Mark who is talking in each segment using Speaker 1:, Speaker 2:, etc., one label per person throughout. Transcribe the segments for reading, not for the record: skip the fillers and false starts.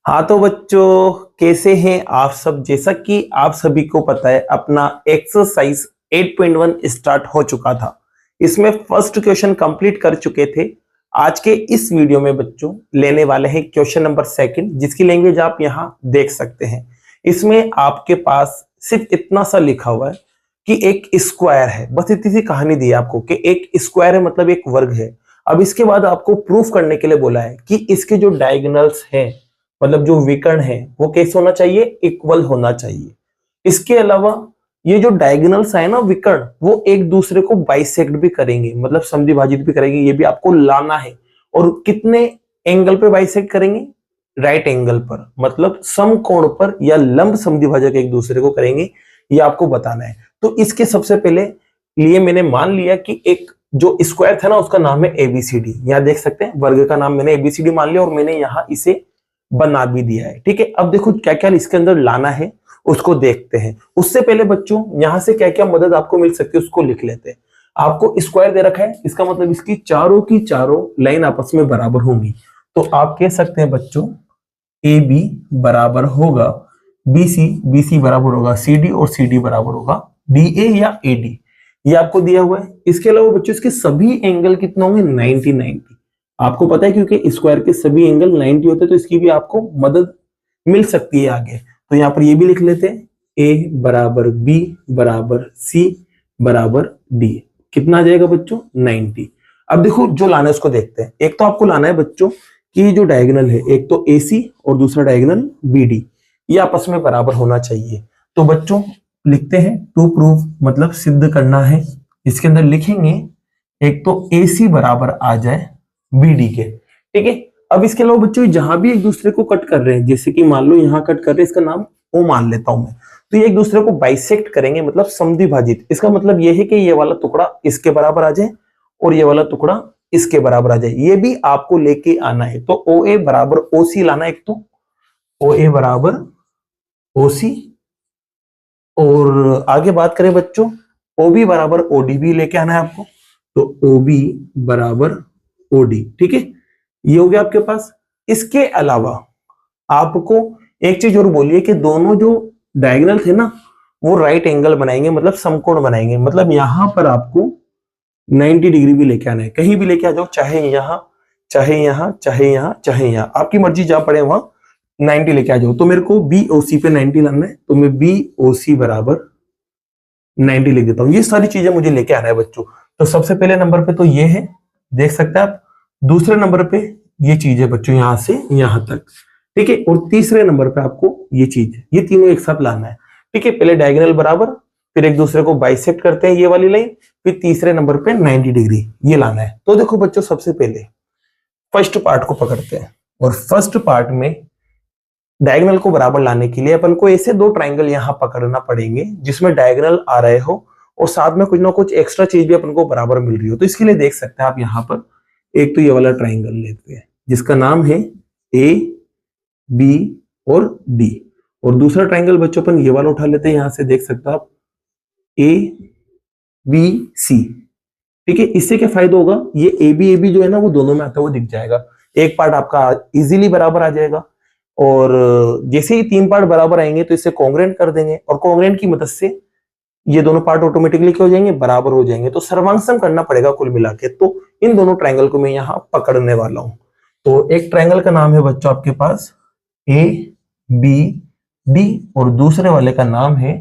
Speaker 1: हाँ तो बच्चों, कैसे हैं आप सब। जैसा कि आप सभी को पता है, अपना एक्सरसाइज 8.1 स्टार्ट हो चुका था। इसमें फर्स्ट क्वेश्चन कंप्लीट कर चुके थे। आज के इस वीडियो में बच्चों लेने वाले हैं क्वेश्चन नंबर सेकंड, जिसकी लैंग्वेज आप यहाँ देख सकते हैं। इसमें आपके पास सिर्फ इतना सा लिखा हुआ है कि एक स्क्वायर है। बस इतनी सी कहानी दी है आपको कि एक स्क्वायर है, मतलब एक वर्ग है। अब इसके बाद आपको प्रूफ करने के लिए बोला है कि इसके जो डायगोनल्स हैं, मतलब जो विकर्ण है, वो कैसे होना चाहिए, इक्वल होना चाहिए। इसके अलावा ये जो डायगोनल्स है ना विकर्ण, वो एक दूसरे को बाइसेक्ट भी करेंगे, मतलब समद्विभाजित भी करेंगे। ये भी आपको लाना है। और कितने एंगल पे बाइसेक्ट करेंगे? राइट एंगल पर, मतलब समकोण पर या लंब समद्विभाजक एक दूसरे को करेंगे। ये आपको बताना है। तो इसके सबसे पहले लिए मैंने मान लिया कि एक जो स्क्वायर था ना, उसका नाम है एबीसीडी। यहाँ देख सकते हैं, वर्ग का नाम मैंने एबीसीडी मान लिया और मैंने यहाँ इसे बना भी दिया है। ठीक है, अब देखो क्या क्या इसके अंदर लाना है, उसको देखते हैं। उससे पहले बच्चों, यहां से क्या क्या मदद आपको मिल सकती है उसको लिख लेते हैं। आपको स्क्वायर दे रखा है, इसका मतलब इसकी चारों की चारों लाइन आपस में बराबर होंगी। तो आप कह सकते हैं बच्चों, ए बी बराबर होगा बी सी, बी सी बराबर होगा सी डी, और सी डी बराबर होगा डी ए या ए डी। ये आपको दिया हुआ है। इसके अलावा बच्चों इसके सभी एंगल कितने होंगे? 90 90। आपको पता है, क्योंकि स्क्वायर के सभी एंगल 90 होते हैं, तो इसकी भी आपको मदद मिल सकती है आगे। तो यहाँ पर ये भी लिख लेते हैं, ए बराबर बी बराबर सी बराबर डी। कितना आ जाएगा बच्चों? 90। अब देखो जो लाना है उसको देखते हैं। एक तो आपको लाना है बच्चों कि जो डायगोनल है, एक तो ए सी और दूसरा डायगोनल बी डी, ये आपस में बराबर होना चाहिए। तो बच्चों लिखते हैं टू प्रूव, मतलब सिद्ध करना है। इसके अंदर लिखेंगे एक तो ए सी बराबर आ जाए बी डी के। ठीक है, अब इसके अलावा बच्चों जहां भी एक दूसरे को कट कर रहे हैं, जैसे कि मान लो यहाँ कट कर रहे हैं, इसका नाम ओ मान लेता हूं मैं, तो ये एक दूसरे को बाइसेक्ट करेंगे, मतलब समद्विभाजित। इसका मतलब ये है कि ये वाला टुकड़ा इसके बराबर आ जाए और ये वाला टुकड़ा इसके बराबर आ जाए। ये भी आपको लेके आना है। तो ओ ए बराबर ओ सी लाना है एक तो, ओ ए बराबर ओ सी। और आगे बात करें बच्चों, ओ बी बराबर ओ डी भी लेके आना है आपको। तो ओ बी बराबर ओ डी। ठीक है, ये हो गया आपके पास। इसके अलावा आपको एक चीज और बोलिए कि दोनों जो डायगोनल थे ना, वो राइट एंगल बनाएंगे, मतलब समकोण बनाएंगे। मतलब यहां पर आपको 90 डिग्री भी लेके आना है। कहीं भी लेके आ जाओ, चाहे यहां चाहे यहां चाहे यहां चाहे यहां, आपकी मर्जी, जहां पड़े वहां 90 लेके आ जाओ। तो मेरे को बी ओ सी पे 90 लाना है, तो मैं बी ओ सी बराबर 90 लिख देता हूं। ये सारी चीजें मुझे लेके आना है बच्चों। तो सबसे पहले नंबर पे तो ये है, देख सकते हैं आप। दूसरे नंबर पे ये चीज है बच्चों, यहां से यहां तक। ठीक है, और तीसरे नंबर पे आपको ये चीज, ये तीनों एक साथ लाना है। ठीक है, पहले डायगोनल बराबर, फिर एक दूसरे को बाइसेक्ट करते हैं ये वाली लाइन, फिर तीसरे नंबर पे 90 डिग्री ये लाना है। तो देखो बच्चों, सबसे पहले फर्स्ट पार्ट को पकड़ते हैं। और फर्स्ट पार्ट में डायगोनल को बराबर लाने के लिए अपन को ऐसे दो ट्राइंगल यहां पकड़ना पड़ेंगे जिसमें डायगोनल आ रहे हो और साथ में कुछ ना कुछ एक्स्ट्रा चीज भी अपन को बराबर मिल रही हो। तो इसके लिए देख सकते हैं आप यहां पर, एक तो ये वाला ट्राइंगल लेते हैं जिसका नाम है ए बी और डी। और दूसरा ट्राइंगल बच्चों अपन ये वाला उठा लेते हैं, यहां से देख सकते हो आप, ए बी सी। ठीक है, इससे क्या फायदा होगा, ये ए बी जो है ना, वो दोनों में आता हुआ दिख जाएगा। एक पार्ट आपका इजीली बराबर आ जाएगा। और जैसे ही तीन पार्ट बराबर आएंगे तो इसे कॉन्ग्रेंट कर देंगे, और कॉन्ग्रेंट की मदद से ये दोनों पार्ट ऑटोमेटिकली क्या हो जाएंगे, बराबर हो जाएंगे। तो सर्वांग करना पड़ेगा कुल मिला के। तो इन दोनों ट्राइंगल को मैं यहाँ पकड़ने वाला हूं। तो एक ट्राइंगल का नाम है बच्चों आपके पास ए बी डी, और दूसरे वाले का नाम है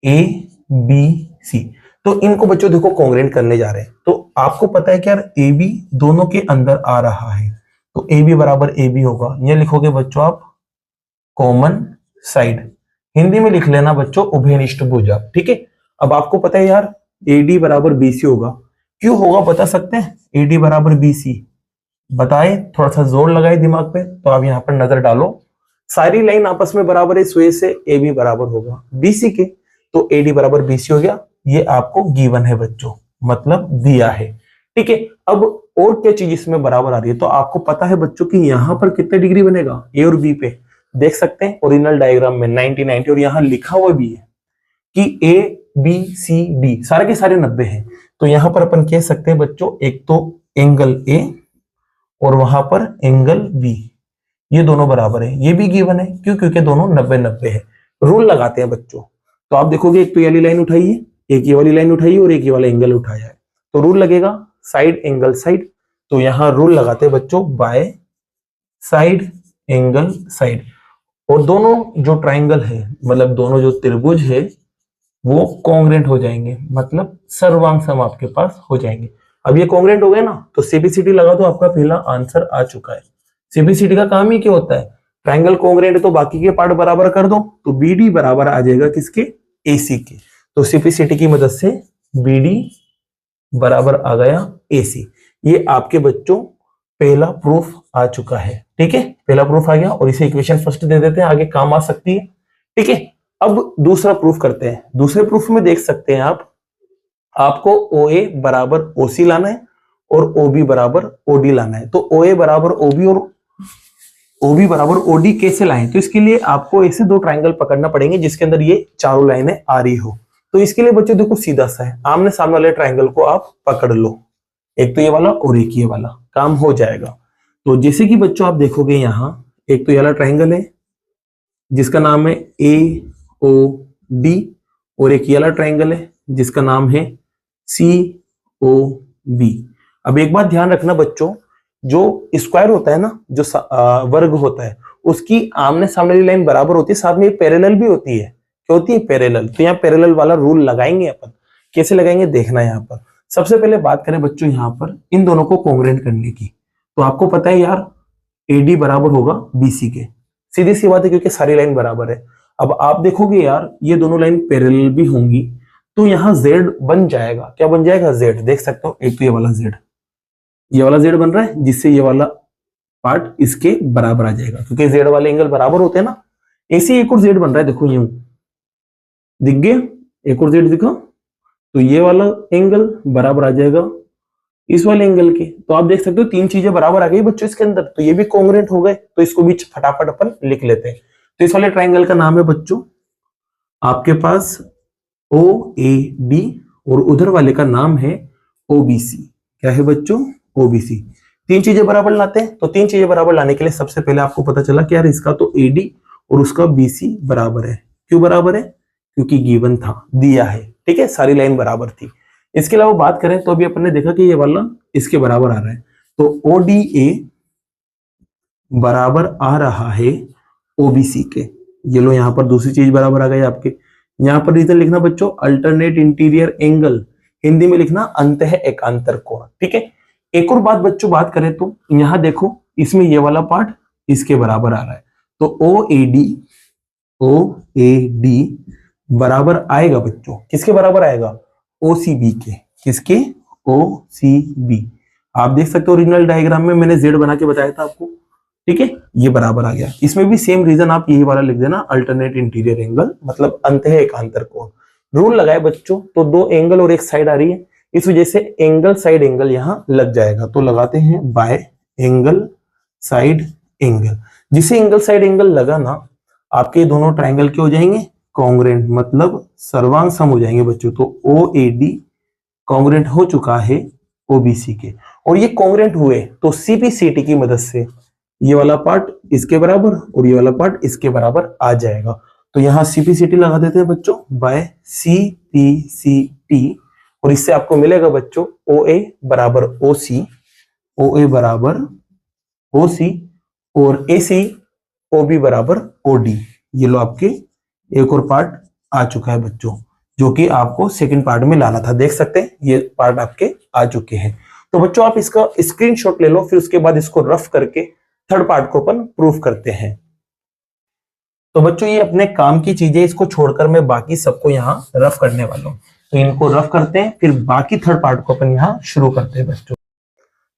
Speaker 1: ए बी सी। तो इनको बच्चों देखो कॉन्ग्रेंट करने जा रहे हैं। तो आपको पता है कि यार ए बी दोनों के अंदर आ रहा है, तो ए बी बराबर ए बी होगा। ये लिखोगे बच्चों आप कॉमन साइड, हिंदी में लिख लेना बच्चों उभयनिष्ठ भुजा। ठीक है, अब आपको पता है यार ए डी बराबर बी सी होगा। क्यों होगा बता सकते हैं ए डी बराबर बी सी? बताए, थोड़ा सा जोर लगाए दिमाग पे। तो आप यहाँ पर नजर डालो, सारी लाइन आपस में बराबर है, इस वजह से ए बी बराबर होगा बी सी के। तो ए डी बराबर बी सी हो गया। ये आपको गिवन है बच्चों, मतलब दिया है। ठीक है, अब और क्या चीज इसमें बराबर आ रही है? तो आपको पता है बच्चों कि यहां पर कितने डिग्री बनेगा ए और बी पे, देख सकते हैं ओरिजिनल डायग्राम में 90 90। और यहां लिखा हुआ भी है कि ए बी सी डी सारे के सारे 90 हैं। तो यहां पर अपन कह सकते हैं बच्चों, एक तो एंगल ए और वहां पर एंगल बी, ये दोनों बराबर है, ये भी गिवन है, क्यों? क्योंकि दोनों 90-90 है। रूल लगाते हैं बच्चों। तो आप देखोगे एक तो ये वाली लाइन उठाई है, एक ये वाली लाइन उठाई है और एक ये वाला एंगल उठाया है, तो रूल लगेगा साइड एंगल साइड। तो यहां रूल लगाते हैं बच्चों बाय साइड एंगल साइड। और दोनों जो ट्राइंगल है, मतलब दोनों जो त्रिभुज है, वो कॉन्ग्रेंट हो जाएंगे, मतलब सर्वांग सम आपके पास हो जाएंगे। अब ये कॉन्ग्रेंट हो गए ना, तो सीबीसीटी लगा दो, आपका पहला आंसर आ चुका है। सीबीसीटी का काम ही क्या होता है? ट्राइंगल कॉन्ग्रेंट तो बाकी के पार्ट बराबर कर दो, तो बीडी बराबर आ जाएगा किसके? एसी के। तो सीबीसीटी की मदद से बीडी बराबर आ गया एसी। ये आपके बच्चों पहला प्रूफ आ चुका है। ठीक है, पहला प्रूफ आ गया और इसे इक्वेशन फर्स्ट दे देते हैं, आगे काम आ सकती है। ठीक है, अब दूसरा प्रूफ करते हैं। दूसरे प्रूफ में देख सकते हैं आप, आपको OA बराबर OC लाना है और OB बराबर OD लाना है। तो OA बराबर OB और OB बराबर OD कैसे लाएं? तो इसके लिए आपको ऐसे दो ट्राइंगल पकड़ना पड़ेंगे जिसके अंदर ये चारों लाइनें आ रही हो। तो इसके लिए बच्चों देखो सीधा सा है, आमने सामने वाले ट्राइंगल को आप पकड़ लो, एक तो ये वाला और एक ये वाला, काम हो जाएगा। तो जैसे कि बच्चों आप देखोगे यहाँ एक तो ये वाला ट्राइंगल है जिसका नाम है AOD और एक ये वाला ट्राइंगल है जिसका नाम है COB। अब एक बात ध्यान रखना बच्चों, जो स्क्वायर होता है ना, जो वर्ग होता है, उसकी आमने सामने वाली लाइन बराबर होती है, साथ में पैरेलल भी होती है। क्या होती है? पैरेलल। तो यहाँ पैरेलल वाला रूल लगाएंगे अपन। कैसे लगाएंगे देखना यहाँ पर। सबसे पहले बात करें बच्चों यहाँ पर इन दोनों को कॉन्ग्रेंट करने की, तो आपको पता है यार AD बराबर होगा BC के, सीधी सी बात है, क्योंकि सारी लाइन बराबर है। अब आप देखोगे यार ये दोनों लाइन पैरेलल भी होंगी, तो यहाँ Z बन जाएगा। क्या बन जाएगा? Z। देख सकते हो, एक तो ये वाला Z, ये वाला Z बन रहा है, जिससे ये वाला पार्ट इसके बराबर आ जाएगा, क्योंकि Z वाले एंगल बराबर होते हैं ना। ऐसे एक और Z बन रहा है, देखो यूं दिख गया, एक और Z दिखा, तो ये वाला एंगल बराबर आ जाएगा इस वाले एंगल के। तो आप देख सकते हो तीन चीजें बराबर आ गई बच्चों इसके अंदर, तो ये भी कॉन्ग्रेंट हो गए। तो इसको भी फटाफट अपन लिख लेते हैं। तो इस वाले ट्राइंगल का नाम है बच्चों आपके पास OAD और उधर वाले का नाम है OBC। क्या है बच्चों? OBC। तीन चीजें बराबर लाते हैं, तो तीन चीजें बराबर लाने के लिए सबसे पहले आपको पता चला कि यार इसका तो AD और उसका BC बराबर है। क्यों बराबर है? क्योंकि गिवन था, दिया है। ठीक है, सारी लाइन बराबर थी। इसके अलावा बात करें तो अभी अपन ने देखा कि ये वाला इसके बराबर आ रहा है, तो ODA बराबर आ रहा है OBC के। ये लो यहाँ पर दूसरी चीज बराबर आ गई आपके। यहाँ पर रीजन लिखना बच्चों अल्टरनेट इंटीरियर एंगल, हिंदी में लिखना अंतः एकांतर कोण। ठीक है, एक और बात बच्चों बात करें तो यहाँ देखो इसमें ये वाला पार्ट इसके बराबर आ रहा है, तो OAD बराबर आएगा बच्चों, किसके बराबर आएगा? OCB के। किसके? OCB। आप देख सकते हो ओरिजिनल डायग्राम में मैंने Z बना के बताया था आपको। ठीक है, ये बराबर आ गया। इसमें भी सेम रीजन आप यही वाला लिख देना, अल्टरनेट इंटीरियर एंगल, मतलब अंतः एकांतर कोण। रूल लगाए बच्चों, तो दो एंगल और एक साइड आ रही है, इस वजह से एंगल साइड एंगल यहां लग जाएगा। तो लगाते हैं बाय एंगल साइड एंगल। जिसे एंगल साइड एंगल लगा ना, आपके दोनों ट्राइंगल के हो जाएंगे कॉन्ग्रेंट, मतलब सर्वांग सम हो जाएंगे बच्चों। तो OAD कॉन्ग्रेंट हो चुका है OBC के, और ये कॉन्ग्रेंट हुए तो CPCT की मदद से ये वाला पार्ट इसके बराबर और ये वाला पार्ट इसके बराबर आ जाएगा। तो यहां CPCT लगा देते हैं बच्चों बाय CPCT, और इससे आपको मिलेगा बच्चों OA बराबर OC, OA बराबर OC और AC OB बराबर OD। ये लो आपके एक और पार्ट आ चुका है बच्चों, जो कि आपको सेकंड पार्ट में लाना था। देख सकते हैं ये पार्ट आपके आ चुके हैं। तो बच्चों आप इसका स्क्रीनशॉट ले लो, फिर उसके बाद इसको रफ करके थर्ड पार्ट को अपन प्रूफ करते हैं। तो बच्चों ये अपने काम की चीजें, इसको छोड़कर मैं बाकी सबको यहाँ रफ करने वाला हूँ। तो इनको रफ करते हैं, फिर बाकी थर्ड पार्ट को अपन यहाँ शुरू करते हैं बच्चों।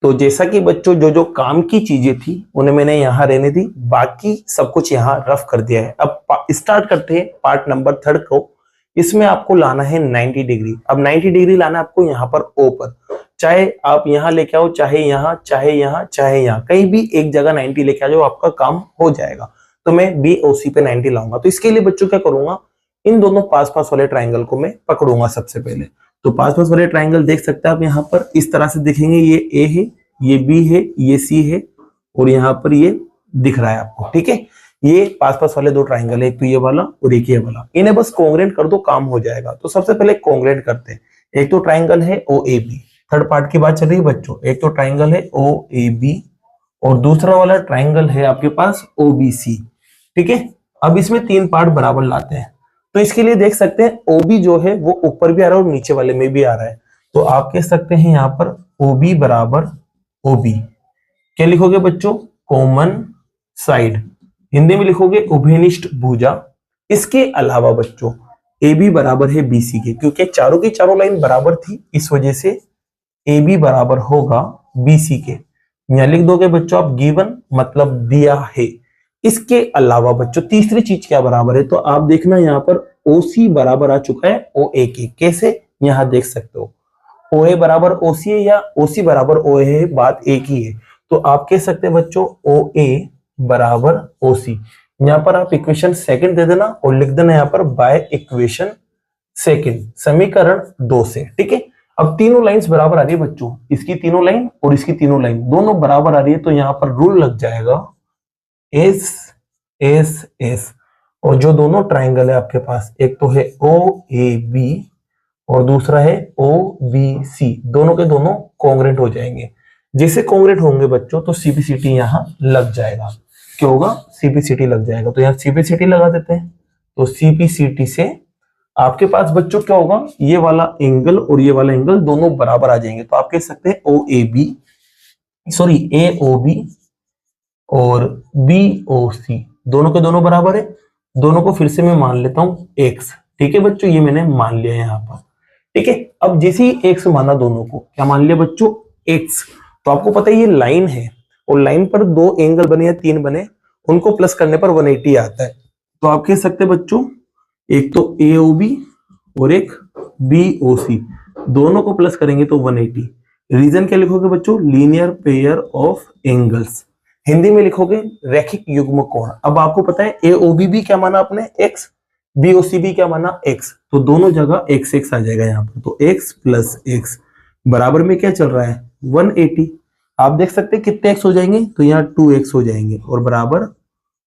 Speaker 1: तो जैसा कि बच्चों जो जो काम की चीजें थी उन्हें मैंने यहाँ रहने दी, बाकी सब कुछ यहाँ रफ कर दिया है। अब स्टार्ट करते हैं पार्ट नंबर थर्ड को। इसमें आपको लाना है 90 डिग्री। अब 90 डिग्री लाना है आपको यहाँ पर O पर, चाहे आप यहाँ लेके आओ, चाहे यहाँ, चाहे यहाँ, चाहे यहाँ, कहीं भी एक जगह 90 लेके आ जाओ, आपका काम हो जाएगा। तो मैं BOC पे 90 लाऊंगा। तो इसके लिए बच्चों क्या करूंगा, इन दोनों पास पास वाले ट्राइंगल को मैं पकड़ूंगा सबसे पहले। तो पास पास वाले ट्राइंगल देख सकते हैं आप यहाँ पर इस तरह से दिखेंगे, ये A है, ये B है, ये C है और यहाँ पर ये दिख रहा है आपको, ठीक है। ये पास पास वाले दो ट्राइंगल है, एक तो ये वाला और एक ये वाला, इन्हें बस कॉन्ग्रेंट कर दो, काम हो जाएगा। तो सबसे पहले कॉन्ग्रेंट करते हैं। एक तो ट्राइंगल है ओ ए बी, थर्ड पार्ट की बात चल रही है बच्चों। एक तो ट्राइंगल है ओ ए बी और दूसरा वाला ट्राइंगल है आपके पास ओ बी सी, ठीक है। अब इसमें तीन पार्ट बराबर लाते हैं, तो इसके लिए देख सकते हैं ओ बी जो है वो ऊपर भी आ रहा है और नीचे वाले में भी आ रहा है। तो आप कह सकते हैं यहाँ पर ओ बी बराबर ओ बी, क्या लिखोगे बच्चों, कॉमन साइड, हिंदी में लिखोगे उभयनिष्ठ भुजा। इसके अलावा बच्चों ए बी बराबर है बी सी के, क्योंकि चारों की चारों लाइन बराबर थी, इस वजह से ए बी बराबर होगा बी सी के। यहां लिख दोगे बच्चों आप गिवन, मतलब दिया है। इसके अलावा बच्चों तीसरी चीज क्या बराबर है, तो आप देखना यहाँ पर ओ सी बराबर आ चुका है ओ ए के। कैसे, यहां देख सकते हो ओ ए बराबर ओ सी है या ओ सी बराबर ओ ए है, बात एक ही है। तो आप कह सकते हैं बच्चों ओ ए बराबर ओ सी। यहाँ पर आप इक्वेशन सेकंड दे देना और लिख देना यहाँ पर बाय इक्वेशन सेकंड, समीकरण 2 से, ठीक है। अब तीनों लाइंस बराबर आ रही है बच्चों, इसकी तीनों लाइन और इसकी तीनों लाइन दोनों बराबर आ रही है, तो यहाँ पर रूल लग जाएगा एस एस एस। और जो दोनों ट्राइंगल है आपके पास, एक तो है ओ ए बी और दूसरा है ओ बी सी, दोनों के दोनों कॉन्ग्रेंट हो जाएंगे। जैसे कॉन्ग्रेंट होंगे बच्चों तो सीपीसीटी यहाँ लग जाएगा। क्या होगा, सीपीसीटी लग जाएगा। तो यहाँ सीपीसीटी लगा देते हैं, तो सीपीसीटी से आपके पास बच्चों क्या होगा, ये वाला एंगल और ये वाला एंगल दोनों बराबर आ जाएंगे। तो आप कह सकते हैं O A B, sorry A O B और बी ओ सी, दोनों के दोनों बराबर है। दोनों को फिर से मैं मान लेता हूं एक्स, ठीक है बच्चों, ये मैंने मान लिया यहाँ पर, ठीक है। अब जैसे ही एक्स माना दोनों को, क्या मान लिया बच्चों, एक्स। तो आपको पता है ये लाइन है और लाइन पर दो एंगल बने या तीन बने, उनको प्लस करने पर 180 आता है। तो आप कह सकते हैं बच्चों एक तो ए ओ बी और एक बी ओ सी, दोनों को प्लस करेंगे तो 180। रीजन क्या लिखोगे बच्चों, linear pair of angles, Hindi में लिखोगे रैखिक युग्म कोण। अब आपको पता है ए ओ बी भी क्या माना आपने एक्स, बी ओ सी भी क्या माना एक्स, तो दोनों जगह एक्स एक्स आ जाएगा यहाँ पर। तो एक्स प्लस एक्स बराबर में क्या चल रहा है 180। आप देख सकते हैं कितने एक्स हो जाएंगे, तो यहाँ 2x हो जाएंगे और बराबर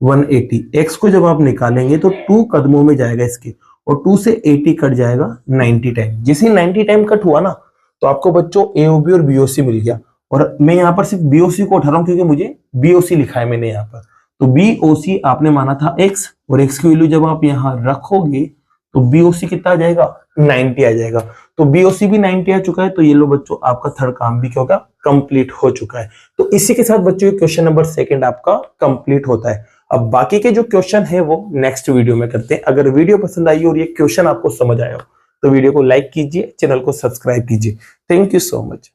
Speaker 1: 180। एक्स को जब आप निकालेंगे तो 2 कदमों में जाएगा इसके, और 2 से 80 कट जाएगा 90 टाइम। जैसे 90 टाइम कट हुआ ना, तो आपको बच्चों एओबी और बीओसी मिल गया। और मैं यहाँ पर सिर्फ बीओसी को उठा रहा हूँ क्योंकि मुझे बीओसी लिखा है मैंने यहाँ पर। तो बीओसी आपने माना था x, और x की वैल्यू जब आप यहाँ रखोगे तो बीओसी कितना आ जाएगा, 90 आ जाएगा। तो बीओसी भी 90 आ चुका है। तो ये लो बच्चों आपका थर्ड काम भी क्या होगा, कंप्लीट हो चुका है। तो इसी के साथ बच्चों क्वेश्चन नंबर 2 आपका कंप्लीट होता है। अब बाकी के जो क्वेश्चन है वो नेक्स्ट वीडियो में करते हैं। अगर वीडियो पसंद आई और ये क्वेश्चन आपको समझ आया हो तो वीडियो को लाइक कीजिए, चैनल को सब्सक्राइब कीजिए। Thank you so much.